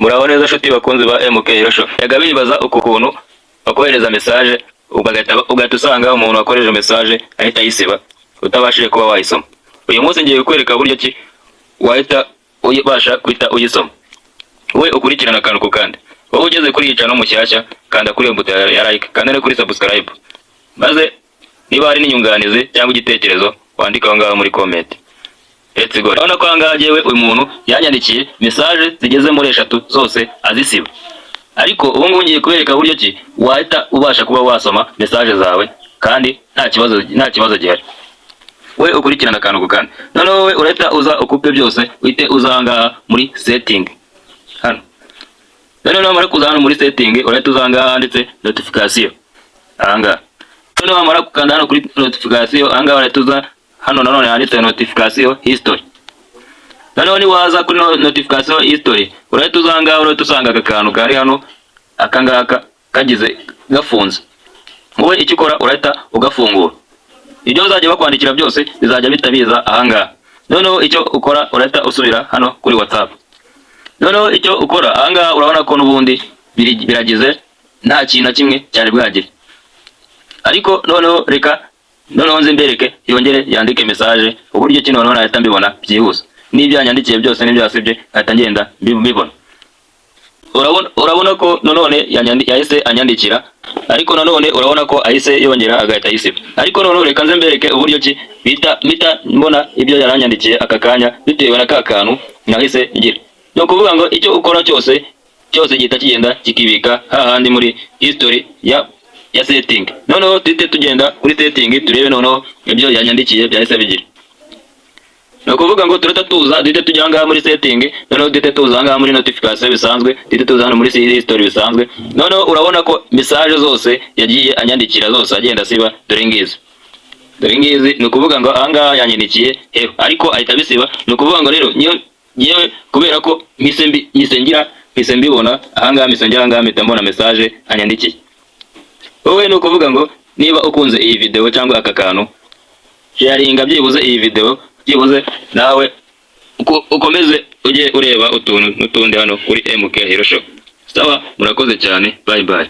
Muraho neza nshuti bakunzi ba MK Hero Show. Yaga bibaza uku kuntu bakohereza message ugahita usanga umuntu wakoresheje message ahita yisiba utabashije kuba wayisoma. Uyu munsi ngiye kukwereka buryo ki wahita uyibasha kwita uyisoma. We ukurikirana akantu ku kandi. Wowe ugeze kuri yica no mushyashya kanda kuri buto ya like kanda no kuri subscribe. Maze niba hari n'inyunganizi cyangwa igitekerezo wandika aho ngaho muri comment. Let's go. Urabona ko ahangaha jewe uyu muntu yanyandikiye message zigeze muri 3 zose azisiba. Ariko ubu ngubu ngiye kubereka buryo ki wahita ubasha kuba wasoma message zawe kandi nta kibazo gihari. We ukurikirana akantu ku kandi. Noneho we urahita uza ukupe byose uhite uzanga muri setting. Hano. Noneho mara kuza hano muri setting urahita uzanga handitse notification. Ahangaha. Noneho mara kukanda hano kuri notification ahangaha urahita uza hano nanone handitse notification history. Noneho ni waza kuri notification history urahita uzanga urahita usanga akantu kari hano akangaka kagize gafunze. Wowe icyo ukora urahita ugafungura. Ibyo uzajya bakwandikira byose bizajya bitabiza ahangaha. Noneho icyo ukora urahita usubira hano kuri WhatsApp. Noneho icyo ukora ahangaha urabona ko n'ubundi biragize nta kintu kimwe cyari bwagire. Ariko noneho reka noneho nze mbereke yongere yandike message uburyo kino noneho ahita mbibona byihuse. N'ibyo yanyandikiye byose n'ibyo yasibye ahita ngenda mbibona. Urabona ko none yahise anyandikira ariko none urabona ko ahise yongera agahita yisiba. Ariko none reka nze mbereke uburyo ki bita mbona ibyo yaranyandikiye aka kanya bitewe na ka kantu nahise ngira. No kuvuga ngo icyo ukora cyose gihita kigenda kikibika hahandi muri history ya setting. Noneho tuhite tugenda kuri setting turebe noneho ibyo yanyandikiye byahise bigira. No kuvuga ngo tureta tuza duhite tujya ngaha muri setting, noneho duhite tuza ngaha muri notification bisanzwe, duhite tuza hano muri history bisanzwe. Noneho urabona ko message zose yagiye anyandikira zose agenda siba dore ngizi. Ni kuvuga ngo ahangaha yanyandikiye ariko ahita bisiba. Ni kuvuga ngo rero yewe kubera ko mise mbibona ahangaha mpita mbona message anyandikiye. Wowe no kuvuga ngo niba ukunze iyi video cyangwa aka kantu sharinga byibuze iyi video byibuze nawe ukomeze ujye ureba utuntu n'utundi hano kuri MK Hero Show. Sawa, murakoze cyane, bye bye.